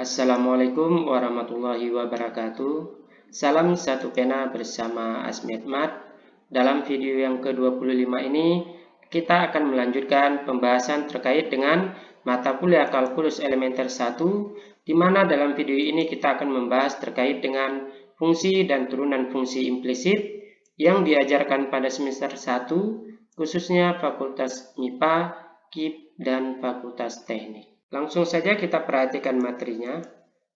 Assalamualaikum warahmatullahi wabarakatuh. Salam satu pena bersama Asmi Hikmat. Dalam video yang ke-25 ini, kita akan melanjutkan pembahasan terkait dengan mata kuliah kalkulus elementer 1, di mana dalam video ini kita akan membahas terkait dengan fungsi dan turunan fungsi implisit yang diajarkan pada semester 1, khususnya Fakultas MIPA, KIP, dan Fakultas Teknik. Langsung saja kita perhatikan materinya.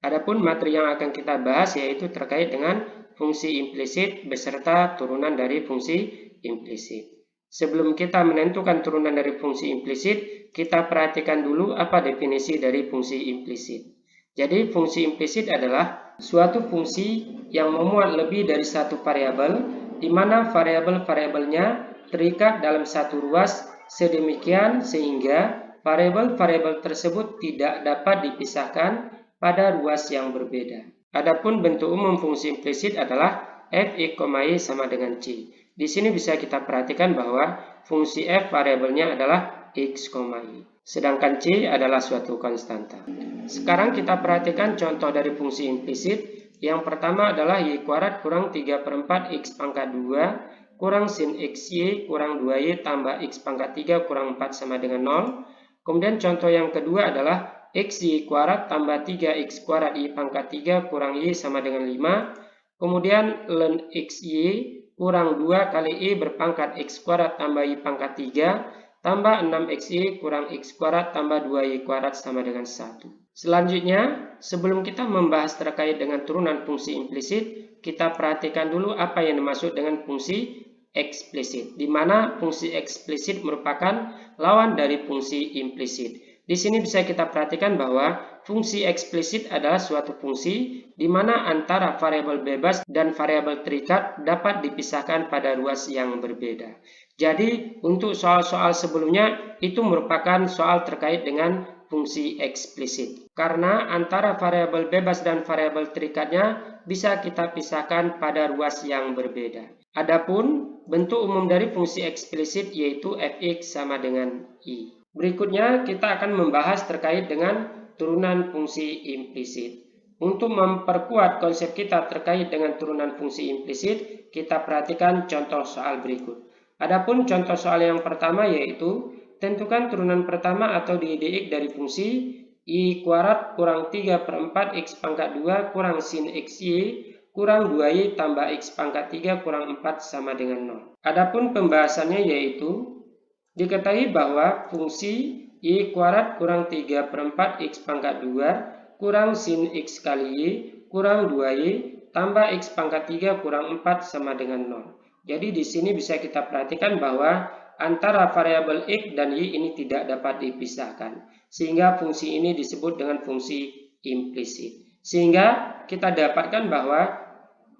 Adapun materi yang akan kita bahas yaitu terkait dengan fungsi implisit beserta turunan dari fungsi implisit. Sebelum kita menentukan turunan dari fungsi implisit, kita perhatikan dulu apa definisi dari fungsi implisit. Jadi fungsi implisit adalah suatu fungsi yang memuat lebih dari satu variabel, di mana variabel-variabelnya terikat dalam satu ruas sedemikian sehingga variabel-variabel tersebut tidak dapat dipisahkan pada ruas yang berbeda. Adapun bentuk umum fungsi implisit adalah f, y, sama dengan c. Di sini bisa kita perhatikan bahwa fungsi f variabelnya adalah x, y. Sedangkan c adalah suatu konstanta. Sekarang kita perhatikan contoh dari fungsi implisit. Yang pertama adalah y kuadrat kurang 3/4 x pangkat 2 kurang sin xy kurang 2y tambah x pangkat 3 kurang 4 sama dengan 0. Kemudian contoh yang kedua adalah xy kuadrat tambah 3x kuadrat y pangkat 3 kurang y sama dengan 5. Kemudian ln xy kurang 2 kali y berpangkat x kuadrat tambah y pangkat 3 tambah 6xy kurang x kuadrat tambah 2y kuadrat sama dengan 1. Selanjutnya, sebelum kita membahas terkait dengan turunan fungsi implisit, kita perhatikan dulu apa yang dimaksud dengan fungsi eksplisit, di mana fungsi eksplisit merupakan lawan dari fungsi implisit. Di sini bisa kita perhatikan bahwa fungsi eksplisit adalah suatu fungsi di mana antara variabel bebas dan variabel terikat dapat dipisahkan pada ruas yang berbeda. Jadi, untuk soal-soal sebelumnya itu merupakan soal terkait dengan fungsi eksplisit. Karena antara variabel bebas dan variabel terikatnya bisa kita pisahkan pada ruas yang berbeda. Adapun bentuk umum dari fungsi eksplisit yaitu fx sama dengan i. Berikutnya kita akan membahas terkait dengan turunan fungsi implisit. Untuk memperkuat konsep kita terkait dengan turunan fungsi implisit, kita perhatikan contoh soal berikut. Adapun contoh soal yang pertama yaitu tentukan turunan pertama atau dx dari fungsi y kuadrat kurang 3/4 x pangkat 2 kurang sin xy kurang 2y tambah x pangkat 3 kurang 4 sama dengan 0. Adapun pembahasannya yaitu diketahui bahwa fungsi y kuadrat kurang 3/4 x pangkat 2 kurang sin x kali y kurang 2y tambah x pangkat 3 kurang 4 sama dengan 0. Jadi di sini bisa kita perhatikan bahwa antara variabel x dan y ini tidak dapat dipisahkan. Sehingga fungsi ini disebut dengan fungsi implisit. Sehingga kita dapatkan bahwa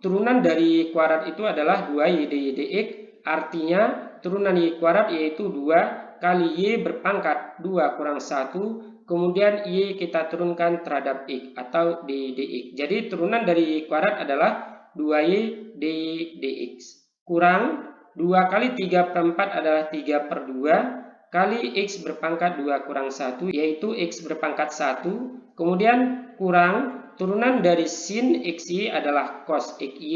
turunan dari kuadrat itu adalah 2y dy dx. Artinya turunan y kuadrat yaitu 2 kali y berpangkat 2 kurang 1. Kemudian y kita turunkan terhadap x atau dy dx. Jadi turunan dari y kuadrat adalah 2y dy dx. Kurang 2 kali 3/4 adalah 3/2 kali x berpangkat 2 kurang 1 yaitu x berpangkat 1. Kemudian kurang turunan dari sin xy adalah cos xy.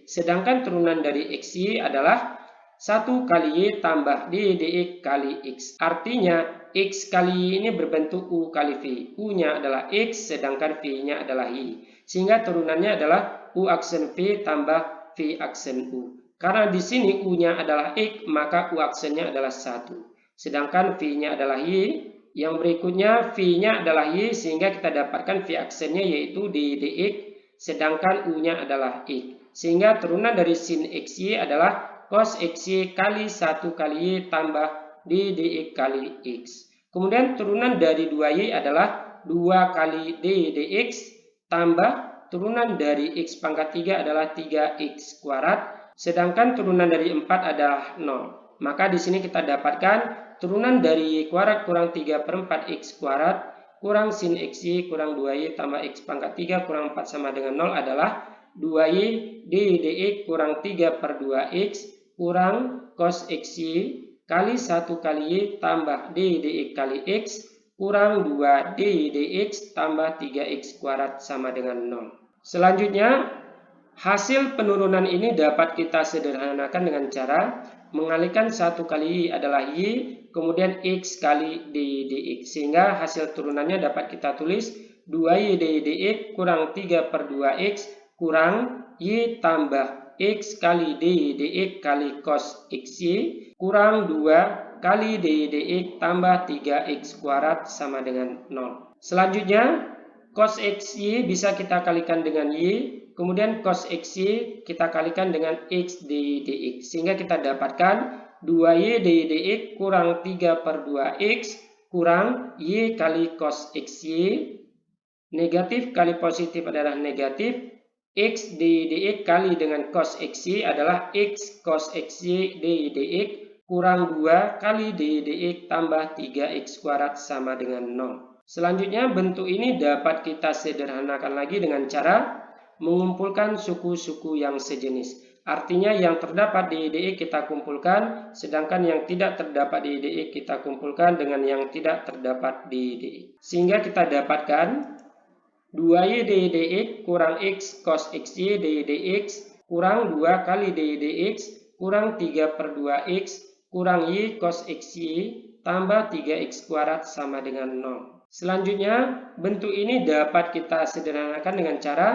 Sedangkan turunan dari xy adalah 1 kali y tambah dy dx kali x. Artinya x kali y ini berbentuk u kali v. U-nya adalah x sedangkan v-nya adalah y. Sehingga turunannya adalah u aksen v tambah v aksen u. Karena di sini u-nya adalah x, maka u aksennya adalah 1. Sedangkan v-nya adalah y. Yang berikutnya v-nya adalah y, sehingga kita dapatkan v aksennya yaitu dy dx, sedangkan u-nya adalah x. Sehingga turunan dari sin xy adalah cos xy kali 1 kali y tambah dy dx kali x. Kemudian turunan dari 2y adalah 2 kali dy dx tambah turunan dari x pangkat 3 adalah 3x kuadrat. Sedangkan turunan dari 4 adalah 0. Maka di sini kita dapatkan turunan dari y kuadrat kurang 3/4 x kuadrat kurang sin xy kurang 2y tambah x pangkat 3 kurang 4 sama dengan 0 adalah 2y dy dx kurang 3/2x kurang cos xy kali 1 kali y tambah dy dx kali x kurang 2 dy dx tambah 3x kuadrat sama dengan 0. Selanjutnya, hasil penurunan ini dapat kita sederhanakan dengan cara mengalihkan 1 kali y adalah y, kemudian x kali dy dx. Sehingga hasil turunannya dapat kita tulis 2y dy dx kurang 3 per 2x kurang y tambah x kali dy dx kali cos xy kurang 2 kali dy dx tambah 3x kuadrat sama dengan 0. Selanjutnya, cos xy bisa kita kalikan dengan y, kemudian cos xy kita kalikan dengan x dy dx. Sehingga kita dapatkan 2y dy dx kurang 3 per 2x kurang y kali cos xy. Negatif kali positif adalah negatif. X dy dx kali dengan cos xy adalah x cos xy dy dx kurang 2 kali dy dx tambah 3x kuadrat sama dengan 0. Selanjutnya, bentuk ini dapat kita sederhanakan lagi dengan cara mengumpulkan suku-suku yang sejenis. Artinya yang terdapat di dx kita kumpulkan, sedangkan yang tidak terdapat di dx kita kumpulkan dengan yang tidak terdapat di dx. Sehingga kita dapatkan 2y dy dx kurang x cos xy dy dx kurang 2 kali dy dx kurang 3 per 2x kurang y cos xy tambah 3x kuadrat sama dengan 0. Selanjutnya, bentuk ini dapat kita sederhanakan dengan cara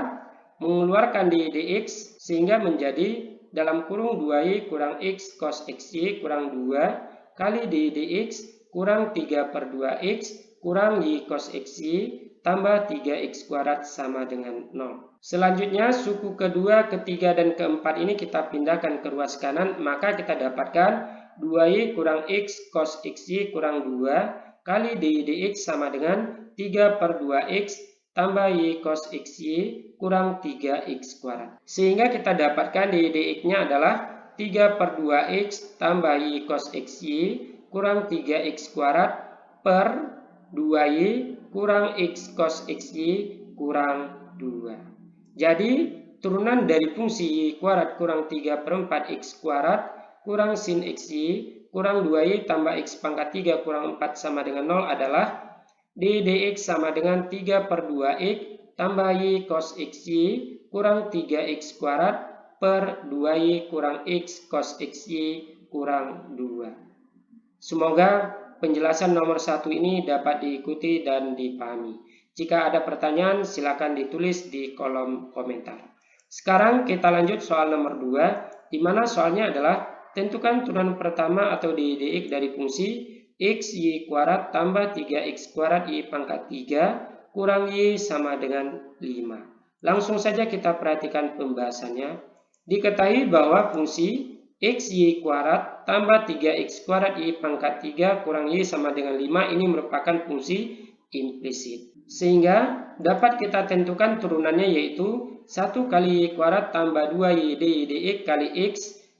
mengeluarkan dy dx sehingga menjadi dalam kurung 2y kurang x cos xy kurang 2 kali dy dx kurang 3 per 2x kurang y cos xy tambah 3x kuadrat sama dengan 0. Selanjutnya, suku kedua, ketiga, dan keempat ini kita pindahkan ke ruas kanan, maka kita dapatkan 2y kurang x cos xy kurang 2 kali dy dx sama dengan 3 per 2x tambah y cos xy kurang 3x kuadrat. Sehingga kita dapatkan dy dx-nya adalah 3 per 2x tambah y cos xy kurang 3x kuadrat per 2y kurang x cos xy kurang 2. Jadi, turunan dari fungsi y kuadrat kurang 3 per 4x kuadrat kurang sin xy kurang 2y tambah x pangkat 3 kurang 4 sama dengan 0 adalah dy dx sama dengan 3 per 2x tambah y cos xy kurang 3x kuadrat per 2y kurang x cos xy kurang 2. Semoga penjelasan nomor 1 ini dapat diikuti dan dipahami. Jika ada pertanyaan, silakan ditulis di kolom komentar. Sekarang kita lanjut soal nomor 2, di mana soalnya adalah tentukan turunan pertama atau dy dx dari fungsi x y kuadrat tambah 3x kuadrat y pangkat 3 kurang y sama dengan 5. Langsung saja kita perhatikan pembahasannya. Diketahui bahwa fungsi x y kuadrat tambah 3x kuadrat y pangkat 3 kurang y sama dengan 5 ini merupakan fungsi implisit. Sehingga dapat kita tentukan turunannya yaitu 1 kali y kuadrat tambah 2y dy dx kali x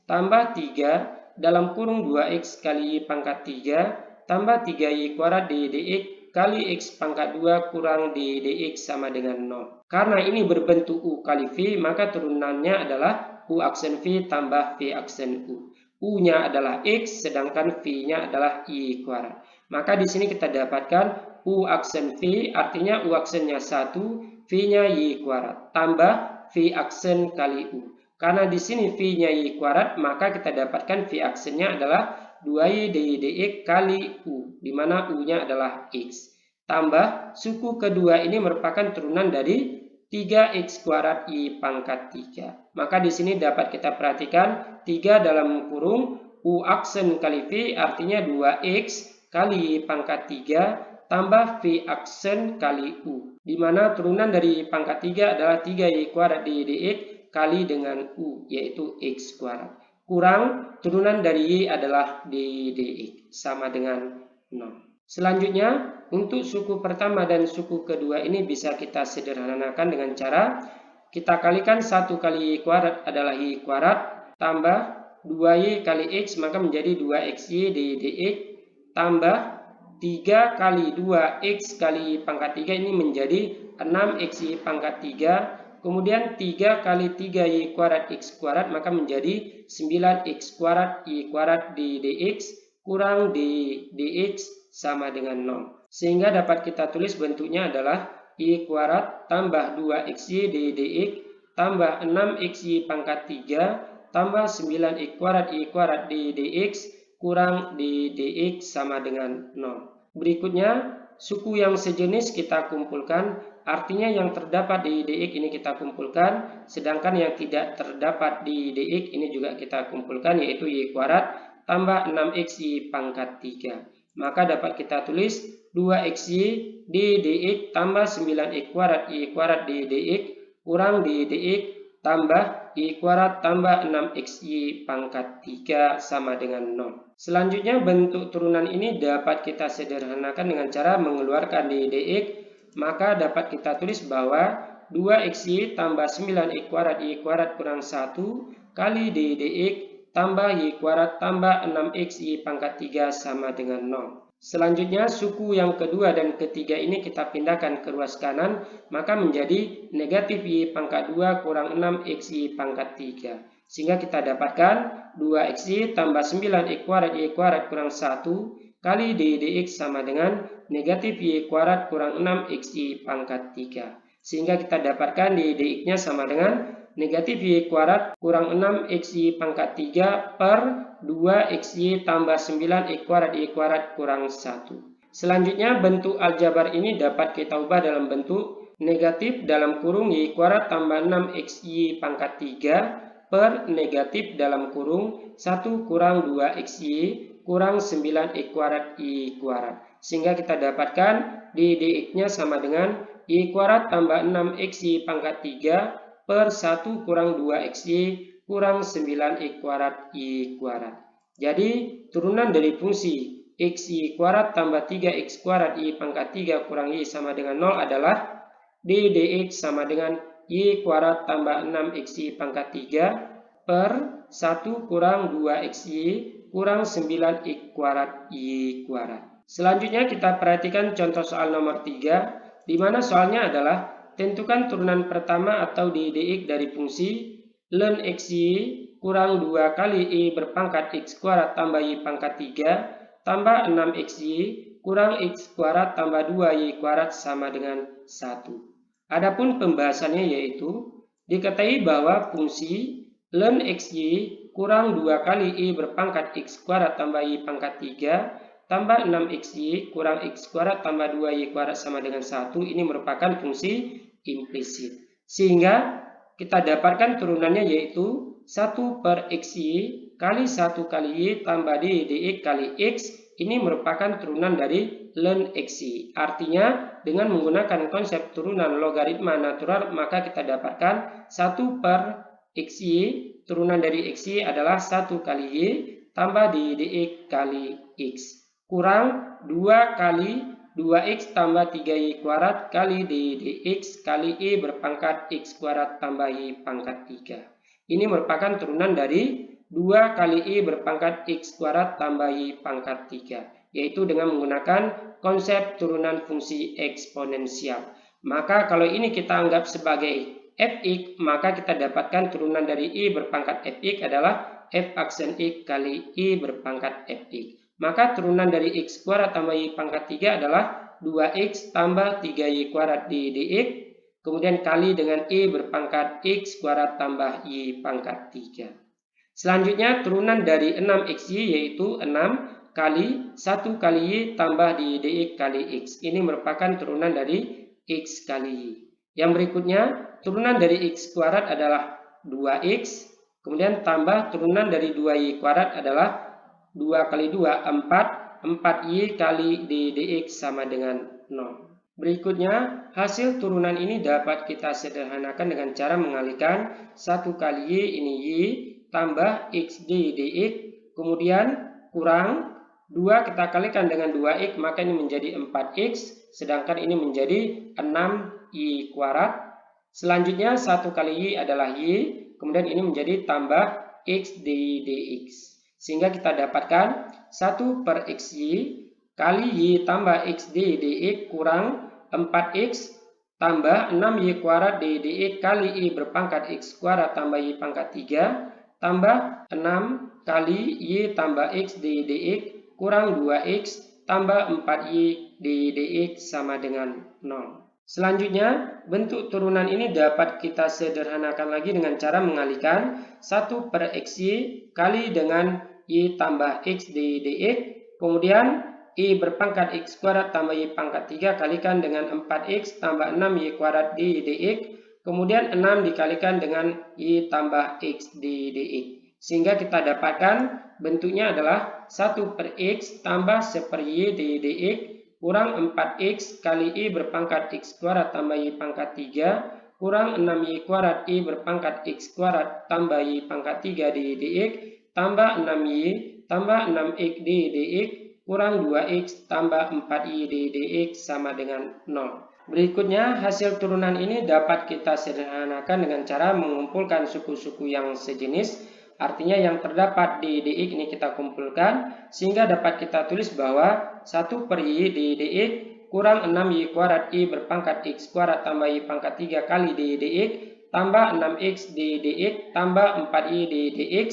tambah 3 dalam kurung 2x kali y pangkat 3 tambah 3y kuadrat dy dx kali x pangkat 2 kurang dy dx sama dengan 0. Karena ini berbentuk u kali v, maka turunannya adalah u aksen v tambah v aksen u. U-nya adalah x, sedangkan v-nya adalah y kuadrat. Maka di sini kita dapatkan u aksen v, artinya u aksennya 1, v-nya y kuadrat, tambah v aksen kali u. Karena di sini v-nya y kuadrat, maka kita dapatkan v aksennya adalah 2y dy dx kali u, di mana u-nya adalah x. Tambah suku kedua ini merupakan turunan dari 3x kuadrat y pangkat 3. Maka di sini dapat kita perhatikan 3 dalam kurung u aksen kali v artinya 2x kali y pangkat 3 tambah v aksen kali u. Di mana turunan dari pangkat 3 adalah 3y kuadrat dy dx kali dengan u, yaitu x kuadrat. Kurang turunan dari y adalah dy dx sama dengan 0. Selanjutnya, untuk suku pertama dan suku kedua ini bisa kita sederhanakan dengan cara kita kalikan 1 kali y kuadrat adalah y kuadrat tambah 2y kali x maka menjadi 2xy dy dx tambah 3 kali 2x kali y pangkat 3 ini menjadi 6xy pangkat 3, kemudian 3 kali 3y kuadrat x kuadrat maka menjadi 9x kuadrat y kuadrat dy dx kurang dy dx sama dengan 0. Sehingga dapat kita tulis bentuknya adalah Y kuadrat tambah 2XY dx tambah 6XY pangkat 3 tambah 9Y kuadrat dx kurang dx sama dengan 0. Berikutnya, suku yang sejenis kita kumpulkan, artinya yang terdapat di dx ini kita kumpulkan, sedangkan yang tidak terdapat di dx ini juga kita kumpulkan, yaitu Y kuadrat tambah 6XY pangkat 3. Maka dapat kita tulis 2XY dx tambah 9Y kuadrat dx kurang dx tambah Y kuadrat tambah 6XY pangkat 3 sama dengan 0. Selanjutnya bentuk turunan ini dapat kita sederhanakan dengan cara mengeluarkan dx, maka dapat kita tulis bahwa 2XY tambah 9Y kuadrat kurang 1 kali dx tambah Y kuadrat tambah 6XY pangkat 3 sama dengan 0. Selanjutnya suku yang kedua dan ketiga ini kita pindahkan ke ruas kanan, maka menjadi negatif Y pangkat 2 kurang 6XY pangkat 3. Sehingga kita dapatkan 2XY tambah 9Y kuadrat kurang 1 kali dx sama dengan negatif Y kuadrat kurang 6XY pangkat 3. Sehingga kita dapatkan dx-nya sama dengan negatif Y kuadrat kurang 6XY pangkat 3 per 2XY tambah 9Y kuadrat kurang 1. Selanjutnya bentuk aljabar ini dapat kita ubah dalam bentuk negatif dalam kurung Y kuadrat tambah 6XY pangkat 3 per negatif dalam kurung 1 kurang 2XY kurang 9Y kuadrat. Sehingga kita dapatkan dx-nya sama dengan Y kuadrat tambah 6XY pangkat 3 per 1 kurang 2XY kurang 9Y kuadrat. Jadi, turunan dari fungsi XY kuadrat tambah 3X kuadrat Y pangkat 3 kurang Y sama dengan 0 adalah dx sama dengan Y kuadrat tambah 6XY pangkat 3 per 1 kurang 2XY kurang 9Y kuadrat. Selanjutnya kita perhatikan contoh soal nomor 3, di mana soalnya adalah tentukan turunan pertama atau dx dari fungsi ln XY kurang 2 kali Y berpangkat X kuadrat tambah Y pangkat 3 tambah 6XY kurang X kuadrat tambah 2Y kuadrat sama dengan 1. Adapun pembahasannya yaitu diketahui bahwa fungsi ln XY kurang 2 kali Y berpangkat X kuadrat tambah Y pangkat 3 tambah 6XY kurang X kuadrat tambah 2Y kuadrat sama dengan 1 ini merupakan fungsi implisit. Sehingga kita dapatkan turunannya yaitu 1 per XY kali 1 kali Y tambah dx kali X ini merupakan turunan dari ln XY. Artinya dengan menggunakan konsep turunan logaritma natural maka kita dapatkan 1 per XY, turunan dari XY adalah 1 kali Y tambah dx kali X kurang 2 kali 2x tambah 3y kuadrat kali dx kali y berpangkat x kuadrat tambah y pangkat 3. Ini merupakan turunan dari 2 kali y berpangkat x kuadrat tambah y pangkat 3, yaitu dengan menggunakan konsep turunan fungsi eksponensial. Maka kalau ini kita anggap sebagai fx, maka kita dapatkan turunan dari y berpangkat fx adalah f aksen x kali y berpangkat fx. Maka turunan dari x kuadrat tambah y pangkat 3 adalah 2x tambah 3y kuadrat dx, kemudian kali dengan y berpangkat x kuadrat tambah y pangkat 3. Selanjutnya turunan dari 6xy yaitu 6 kali 1 kali y tambah dx kali x. Ini merupakan turunan dari x kali y. Yang berikutnya turunan dari x kuadrat adalah 2x, kemudian tambah turunan dari 2y kuadrat adalah 2 kali 2, 4. 4y kali dx sama dengan 0. Berikutnya, hasil turunan ini dapat kita sederhanakan dengan cara mengalihkan 1 kali y ini y tambah x dx, kemudian kurang 2 kita kalikan dengan 2x, maka ini menjadi 4x, sedangkan ini menjadi 6y kuadrat. Selanjutnya 1 kali y adalah y, kemudian ini menjadi tambah x dx. Sehingga kita dapatkan 1 per xy kali y tambah x dx kurang 4x tambah 6y kuadrat dx kali y berpangkat x kuadrat tambah y pangkat 3 tambah 6 kali y tambah x dx kurang 2x tambah 4Y dx sama dengan 0. Selanjutnya, bentuk turunan ini dapat kita sederhanakan lagi dengan cara mengalihkan 1/xy kali dengan y tambah x dx, kemudian y berpangkat x kuadrat tambah y pangkat 3 kalikan dengan 4x tambah 6y kuadrat dx, kemudian 6 dikalikan dengan y tambah x dx. Sehingga kita dapatkan bentuknya adalah 1/x tambah 1/y dx kurang 4x kali y berpangkat x kuadrat tambah y pangkat 3 kurang 6y kuadrat y berpangkat x kuadrat tambah y pangkat 3 dx tambah 6y tambah 6x dx kurang 2x tambah 4y dx sama dengan 0. Berikutnya, hasil turunan ini dapat kita sederhanakan dengan cara mengumpulkan suku-suku yang sejenis. Artinya yang terdapat di dx ini kita kumpulkan, sehingga dapat kita tulis bahwa 1/y dx kurang 6y kuadrat y berpangkat x kuadrat tambah y pangkat 3 kali dx tambah 6x dx tambah 4y dx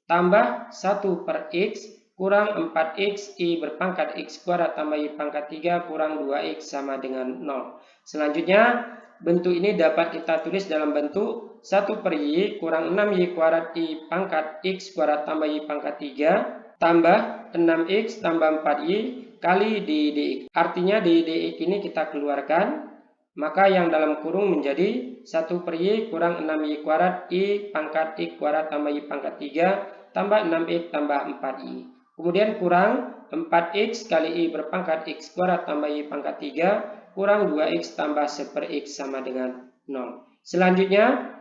tambah 1/x kurang 4x y berpangkat x kuadrat tambah y pangkat 3 kurang 2x sama dengan 0. Selanjutnya, bentuk ini dapat kita tulis dalam bentuk 1/y kurang 6y kuadrat y pangkat x kuadrat tambah y pangkat 3 tambah 6x tambah 4y kali dx. Artinya dx ini kita keluarkan, maka yang dalam kurung menjadi 1/y kurang 6y kuadrat y pangkat x kuadrat tambah y pangkat 3 tambah 6x tambah 4y. Kemudian kurang 4x kali y berpangkat x kuadrat tambah y pangkat 3 kurang 2x tambah 1/x sama dengan 0. Selanjutnya,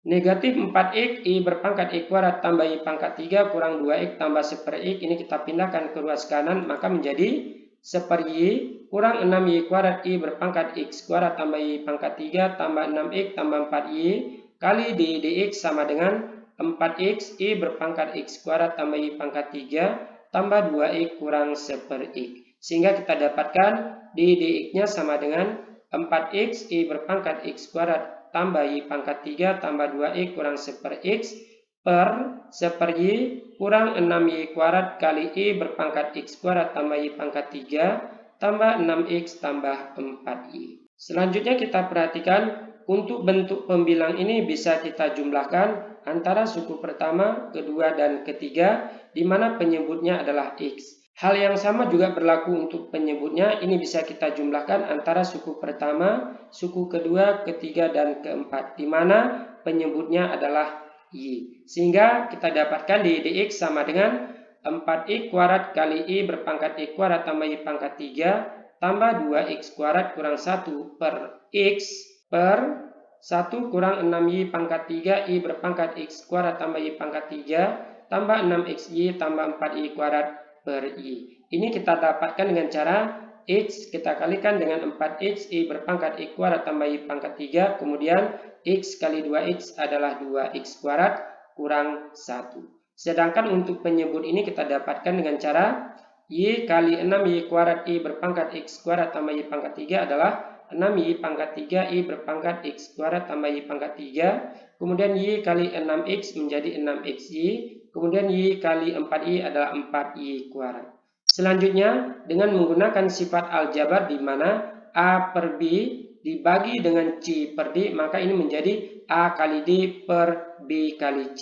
negatif 4x y berpangkat x kuadrat tambah y pangkat 3 kurang 2x tambah 1/x ini kita pindahkan ke ruas kanan, maka menjadi 1/y kurang 6y kuadrat y berpangkat x kuadrat tambah y pangkat 3 tambah 6x tambah 4y kali dx sama dengan 4x y berpangkat x kuadrat tambah y pangkat 3 tambah 2x kurang 1/x. Sehingga kita dapatkan dx-nya sama dengan 4x y berpangkat x kuadrat tambah y pangkat 3 tambah 2x kurang 1/x per 1/y kurang 6y kuadrat kali y berpangkat x kuadrat tambah y pangkat 3 tambah 6x tambah 4y. Selanjutnya kita perhatikan untuk bentuk pembilang ini bisa kita jumlahkan antara suku pertama, kedua, dan ketiga di mana penyebutnya adalah x. Hal yang sama juga berlaku untuk penyebutnya, ini bisa kita jumlahkan antara suku pertama, suku kedua, ketiga, dan keempat, di mana penyebutnya adalah y. Sehingga kita dapatkan dx sama dengan 4x kuadrat kali y berpangkat x kuadrat tambah y pangkat 3 tambah 2x kuadrat kurang 1 per x per 1 kurang 6y pangkat 3 y berpangkat x kuadrat tambah y pangkat 3 tambah 6xy tambah 4y kuadrat per y. Ini kita dapatkan dengan cara x kita kalikan dengan 4x y berpangkat x kuadrat tambah y pangkat 3, kemudian x kali 2x adalah 2x kuadrat kurang 1. Sedangkan untuk penyebut ini kita dapatkan dengan cara y kali 6y kuadrat y berpangkat x kuadrat tambah y pangkat 3 adalah 6y pangkat 3 y berpangkat x kuadrat tambah y pangkat 3, kemudian y kali 6x menjadi 6xy, kemudian y kali 4y adalah 4y kuadrat. Selanjutnya, dengan menggunakan sifat aljabar di mana a per b dibagi dengan c per d, maka ini menjadi a kali d per b kali c.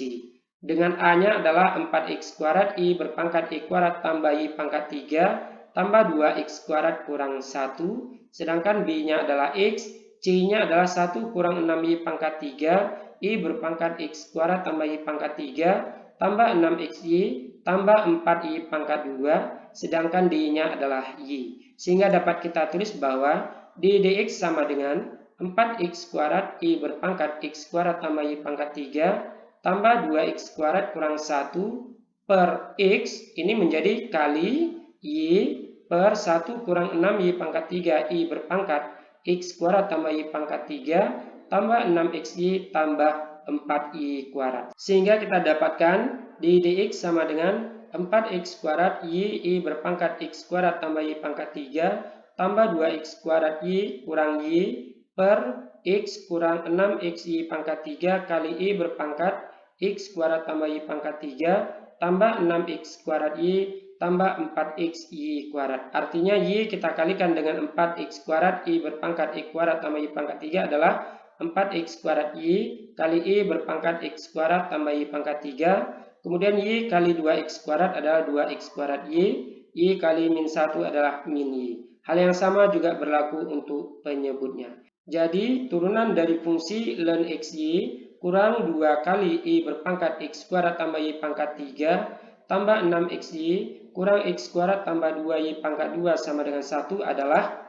Dengan a-nya adalah 4x kuadrat y berpangkat y kuadrat tambah y pangkat 3 tambah 2x kuadrat kurang 1, sedangkan b-nya adalah x, c-nya adalah 1 kurang 6y pangkat 3, y berpangkat x kuadrat tambah y pangkat 3 tambah 6xy tambah 4y pangkat 2, sedangkan d-nya adalah y. Sehingga dapat kita tulis bahwa d dx sama dengan 4x kuadrat y berpangkat x kuadrat tambah y pangkat 3 tambah 2x kuadrat kurang 1 per x, ini menjadi kali y per 1 kurang 6y pangkat 3 y berpangkat x kuadrat tambah y pangkat 3 tambah 6xy tambah 4y kuadrat. Sehingga kita dapatkan d dx sama dengan 4x kuadrat y berpangkat x kuadrat tambah y pangkat 3 tambah 2x kuadrat y kurang y per x kurang 6xy pangkat 3 kali y berpangkat x kuadrat tambah y pangkat 3 tambah 6x kuadrat y tambah 4x Y kuadrat. Artinya Y kita kalikan dengan 4x kuadrat, Y berpangkat X kuadrat tambah Y pangkat 3 adalah 4x kuadrat Y kali Y berpangkat X kuadrat tambah Y pangkat 3. Kemudian Y kali 2x kuadrat adalah 2x kuadrat Y kali min 1 adalah min Y. Hal yang sama juga berlaku untuk penyebutnya. Jadi turunan dari fungsi ln xy kurang 2 kali Y berpangkat X kuadrat tambah Y pangkat 3 tambah 6xy kurang X kuadrat tambah 2Y pangkat 2 sama dengan 1 adalah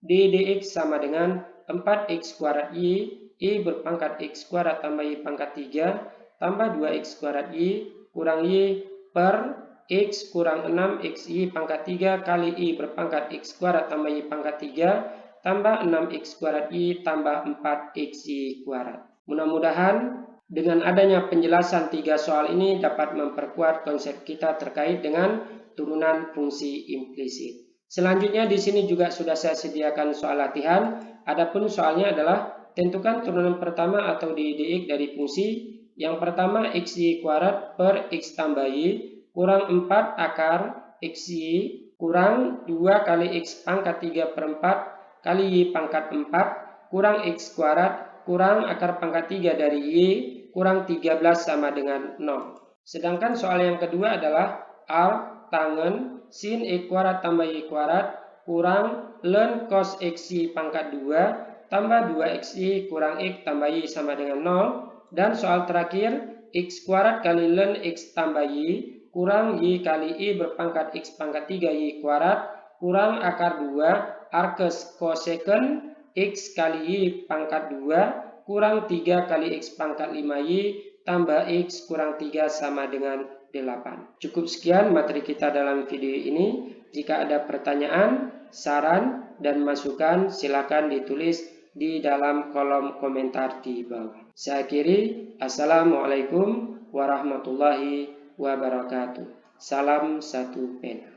ddx sama dengan 4x kuadrat Y berpangkat X kuadrat tambah Y pangkat 3 tambah 2x kuadrat Y kurang Y per X kurang 6xy pangkat 3 kali Y berpangkat X kuadrat tambah Y pangkat 3 tambah 6x kuadrat Y tambah 4xy kuadrat. Mudah-mudahan dengan adanya penjelasan 3 soal ini dapat memperkuat konsep kita terkait dengan turunan fungsi implisit. Selanjutnya di sini juga sudah saya sediakan soal latihan. Adapun soalnya adalah tentukan turunan pertama atau ddx dari fungsi. Yang pertama xy kuadrat per x tambah y kurang 4 akar xy kurang 2 kali x pangkat 3 per 4 kali y pangkat 4 kurang x kuadrat kurang akar pangkat 3 dari y kurang 13 sama dengan 0. Sedangkan soal yang kedua adalah arc tangen sin x kuadrat tambah y kuadrat kurang ln cos xy pangkat 2 tambah 2xy kurang x tambah y sama dengan 0. Dan soal terakhir x kuadrat kali ln x tambah y kurang y kali y berpangkat x pangkat 3 y kuadrat kurang akar 2 arcus cosecant x kali y pangkat 2 kurang 3 kali x pangkat 5y tambah x kurang 3 sama dengan 8. Cukup sekian materi kita dalam video ini. Jika ada pertanyaan, saran, dan masukan silakan ditulis di dalam kolom komentar di bawah. Saya akhiri. Assalamualaikum warahmatullahi wabarakatuh. Salam satu pena.